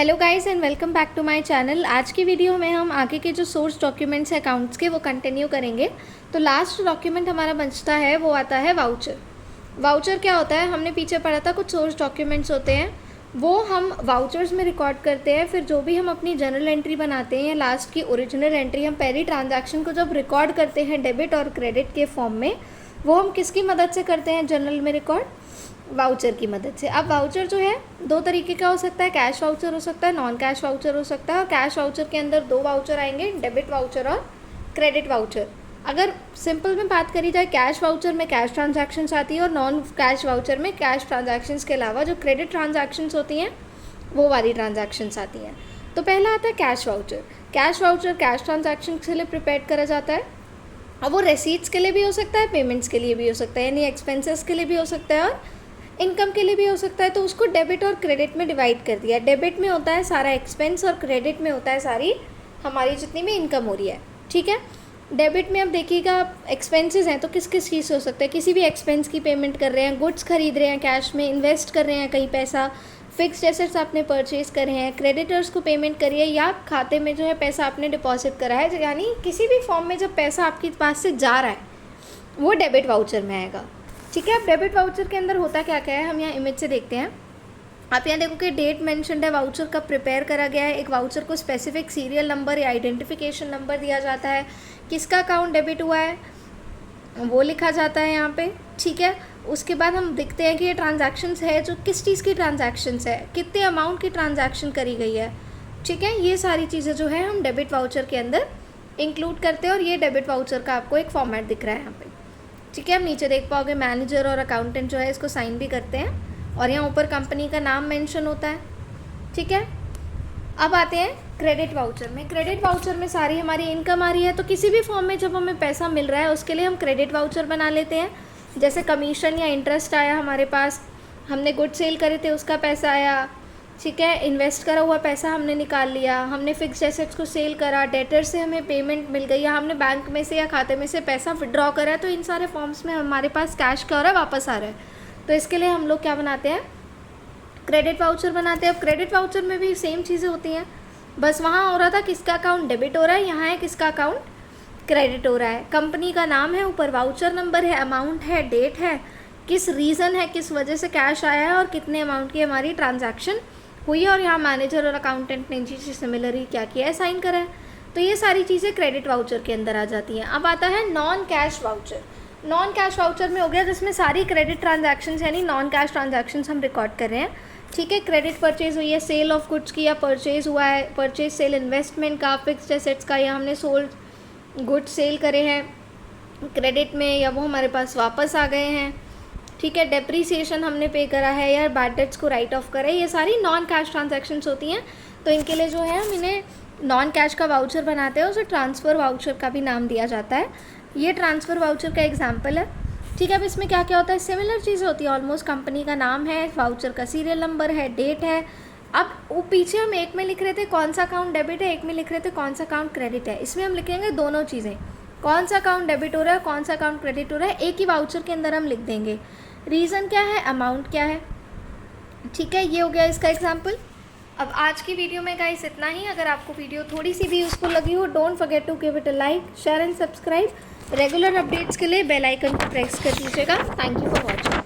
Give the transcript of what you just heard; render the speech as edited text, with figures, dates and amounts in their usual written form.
Hello guys and welcome back to my channel. आज की video में हम आगे के जो सोर्स डॉक्यूमेंट्स हैं अकाउंट्स के वो कंटिन्यू करेंगे। तो लास्ट डॉक्यूमेंट हमारा बचता है वो आता है वाउचर। वाउचर क्या होता है, हमने पीछे पढ़ा था कुछ सोर्स डॉक्यूमेंट्स होते हैं वो हम वाउचर्स में रिकॉर्ड करते हैं। फिर जो भी हम अपनी जनरल एंट्री बनाते हैं या लास्ट की ओरिजिनल एंट्री, हम पहली ट्रांजैक्शन को जब रिकॉर्ड करते हैं डेबिट और क्रेडिट के फॉर्म में, वो हम किसकी मदद से करते हैं जनरल में रिकॉर्ड? वाउचर की मदद से। अब वाउचर जो है दो तरीके का हो सकता है, कैश वाउचर हो सकता है, नॉन कैश वाउचर हो सकता है। और कैश वाउचर के अंदर दो वाउचर आएंगे, डेबिट वाउचर और क्रेडिट वाउचर। अगर सिंपल में बात करी जाए, कैश वाउचर में कैश ट्रांजैक्शंस आती है और नॉन कैश वाउचर में कैश ट्रांजैक्शंस के अलावा जो क्रेडिट ट्रांजैक्शंस होती हैं वो वाली ट्रांजैक्शंस आती हैं। तो पहला आता है cash voucher. Cash voucher cash transaction के लिए प्रिपेयर करा जाता है। अब वो रेसीट्स के लिए भी हो सकता है, पेमेंट्स के लिए भी हो सकता है, यानी एक्सपेंसेस के लिए भी हो सकता है और इनकम के लिए भी हो सकता है। तो उसको डेबिट और क्रेडिट में डिवाइड कर दिया। डेबिट में होता है सारा एक्सपेंस और क्रेडिट में होता है सारी हमारी जितनी भी इनकम हो रही है। ठीक है, डेबिट में अब देखिएगा एक्सपेंसेस हैं तो किस किस चीज़ से हो सकता है, किसी भी एक्सपेंस की पेमेंट कर रहे हैं, गुड्स खरीद रहे हैं कैश में, इन्वेस्ट कर रहे हैं कहीं पैसा, फिक्स्ड एसेट्स आपने परचेज करे हैं, क्रेडिटर्स को पेमेंट करिए या खाते में जो है पैसा आपने डिपॉजिट करा है, यानी किसी भी फॉर्म में जब पैसा आपके पास से जा रहा है वो डेबिट वाउचर में आएगा। ठीक है, अब डेबिट वाउचर के अंदर होता क्या क्या है हम यहाँ इमेज से देखते हैं। आप यहाँ देखो कि डेट मेंशन्ड है, वाउचर कब प्रिपेयर करा गया है, एक वाउचर को स्पेसिफिक सीरियल नंबर या आइडेंटिफिकेशन नंबर दिया जाता है, किसका अकाउंट डेबिट हुआ है वो लिखा जाता है यहाँ पे। ठीक है, उसके बाद हम देखते हैं कि ये ट्रांजैक्शंस है जो किस चीज़ की ट्रांजैक्शंस है, कितने अमाउंट की ट्रांजैक्शन करी गई है। ठीक है, ये सारी चीज़ें जो है हम डेबिट वाउचर के अंदर इंक्लूड करते हैं और ये डेबिट वाउचर का आपको एक फॉर्मेट दिख रहा है यहाँ पे। ठीक है, आप नीचे देख पाओगे मैनेजर और अकाउंटेंट जो है इसको साइन भी करते हैं और यहाँ ऊपर कंपनी का नाम मेंशन होता है। ठीक है, अब आते हैं क्रेडिट वाउचर में। क्रेडिट वाउचर में सारी हमारी इनकम आ रही है तो किसी भी फॉर्म में जब हमें पैसा मिल रहा है उसके लिए हम क्रेडिट वाउचर बना लेते हैं। जैसे कमीशन या इंटरेस्ट आया हमारे पास, हमने गुड सेल करे थे उसका पैसा आया। ठीक है, इन्वेस्ट करा हुआ पैसा हमने निकाल लिया, हमने फिक्स्ड एसेट्स को सेल करा, डेटर से हमें पेमेंट मिल गई या हमने बैंक में से या खाते में से पैसा विड्रॉ करा है, तो इन सारे फॉर्म्स में हमारे पास कैश क्या हो रहा है, वापस आ रहा है। तो इसके लिए हम लोग क्या बनाते हैं, क्रेडिट वाउचर बनाते हैं। अब क्रेडिट वाउचर में भी सेम चीज़ें होती हैं, बस वहाँ हो रहा था किसका अकाउंट डेबिट हो रहा है, यहाँ है किसका अकाउंट क्रेडिट हो रहा है। कंपनी का नाम है, ऊपर वाउचर नंबर है, अमाउंट है, डेट है, किस रीज़न है, किस वजह से कैश आया है और कितने अमाउंट की हमारी ट्रांजैक्शन हुई है, और यहाँ मैनेजर और अकाउंटेंट ने इन चीज़ से सिमिलरली क्या किया है, साइन करा है। तो ये सारी चीज़ें क्रेडिट वाउचर के अंदर आ जाती हैं। अब आता है non cash voucher. Non cash voucher में हो गया जिसमें सारी क्रेडिट ट्रांजैक्शंस यानी नॉन कैश ट्रांजैक्शंस हम रिकॉर्ड कर रहे हैं। ठीक है, क्रेडिट परचेज हुई है, सेल ऑफ गुड्स की या परचेज हुआ है, परचेज सेल इन्वेस्टमेंट का, फिक्स्ड एसेट्स का, या हमने सोल्ड गुड्स सेल करे हैं क्रेडिट में या वो हमारे पास वापस आ गए हैं। ठीक है, डेप्रीसिएशन हमने पे करा है या बैड डेट्स को राइट ऑफ करा है, ये सारी नॉन कैश ट्रांजैक्शंस होती हैं। तो इनके लिए जो है हम इन्हें नॉन कैश का वाउचर बनाते हैं, उसे ट्रांसफ़र वाउचर का भी नाम दिया जाता है। ये ट्रांसफ़र वाउचर का एग्जाम्पल है। ठीक है, अब इसमें क्या क्या होता है, सिमिलर चीज़ें होती है ऑलमोस्ट। कंपनी का नाम है, वाउचर का सीरियल नंबर है, डेट है। अब वो पीछे हम एक में लिख रहे थे कौन सा अकाउंट डेबिट है, एक में लिख रहे थे कौन सा अकाउंट क्रेडिट है। इसमें हम लिखेंगे दोनों चीज़ें, कौन सा अकाउंट डेबिट हो रहा है, कौन सा अकाउंट क्रेडिट हो रहा है, एक ही वाउचर के अंदर हम लिख देंगे। रीज़न क्या है, अमाउंट क्या है। ठीक है, ये हो गया इसका एग्जाम्पल। अब आज की वीडियो में गाइस इतना ही। अगर आपको वीडियो थोड़ी सी भी यूज़फुल लगी हो, don't forget to give it a like, share and subscribe. Regular updates के लिए बेल आइकन को प्रेस कर दीजिएगा। Thank you for watching.